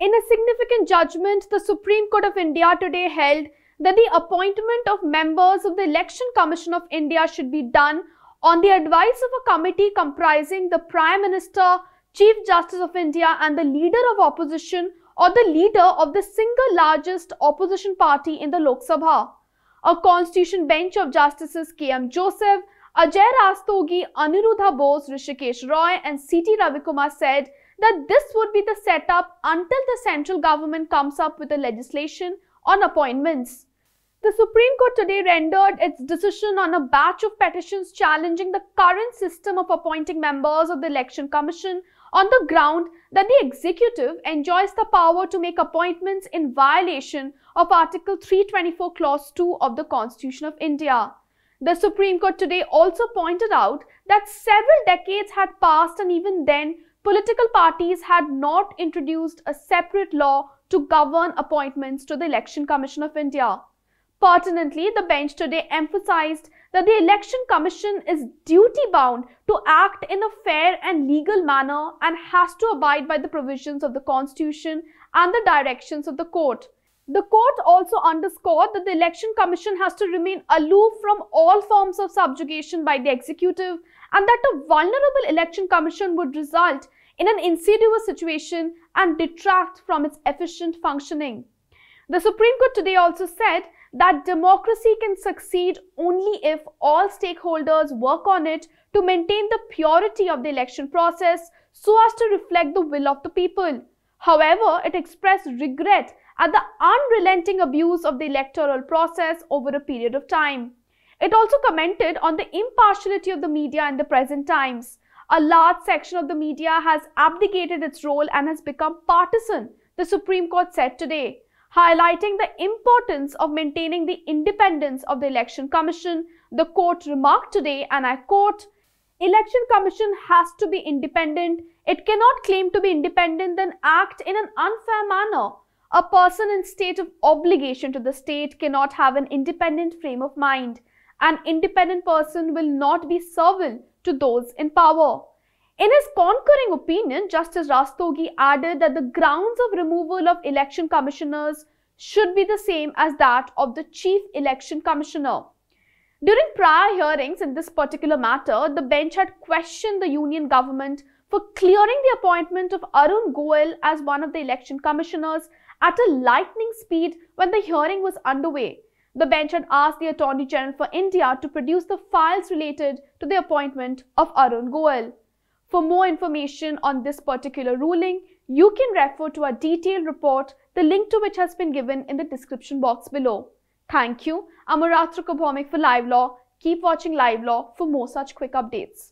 In a significant judgment, the Supreme Court of India today held that the appointment of members of the Election Commission of India should be done on the advice of a committee comprising the Prime Minister, Chief Justice of India and the leader of opposition or the leader of the single largest opposition party in the Lok Sabha. A constitution bench of Justices K.M. Joseph, Ajay Rastogi, Aniruddha Bose, Rishikesh Roy and C.T. Ravikumar said that this would be the setup until the central government comes up with a legislation on appointments. The Supreme Court today rendered its decision on a batch of petitions challenging the current system of appointing members of the Election Commission on the ground that the executive enjoys the power to make appointments in violation of Article 324 Clause 2 of the Constitution of India. The Supreme Court today also pointed out that several decades had passed and even then, political parties had not introduced a separate law to govern appointments to the Election Commission of India. Pertinently, the bench today emphasized that the Election Commission is duty-bound to act in a fair and legal manner and has to abide by the provisions of the Constitution and the directions of the court. The court also underscored that the Election Commission has to remain aloof from all forms of subjugation by the executive and that a vulnerable Election Commission would result in an insidious situation and detract from its efficient functioning. The Supreme Court today also said that democracy can succeed only if all stakeholders work on it to maintain the purity of the election process so as to reflect the will of the people. However, it expressed regret at the unrelenting abuse of the electoral process over a period of time. It also commented on the impartiality of the media in the present times. A large section of the media has abdicated its role and has become partisan, the Supreme Court said today. Highlighting the importance of maintaining the independence of the Election Commission, the court remarked today, and I quote, "Election Commission has to be independent. It cannot claim to be independent then act in an unfair manner. A person in state of obligation to the state cannot have an independent frame of mind. An independent person will not be servile to those in power." In his concurring opinion, Justice Rastogi added that the grounds of removal of election commissioners should be the same as that of the Chief Election Commissioner. During prior hearings in this particular matter, the bench had questioned the union government for clearing the appointment of Arun Goel as one of the election commissioners at a lightning speed when the hearing was underway. The bench had asked the Attorney General for India to produce the files related to the appointment of Arun Goel. For more information on this particular ruling, you can refer to our detailed report, the link to which has been given in the description box below. Thank you. I'm Aratrika Bhaumik for LiveLaw. Keep watching LiveLaw for more such quick updates.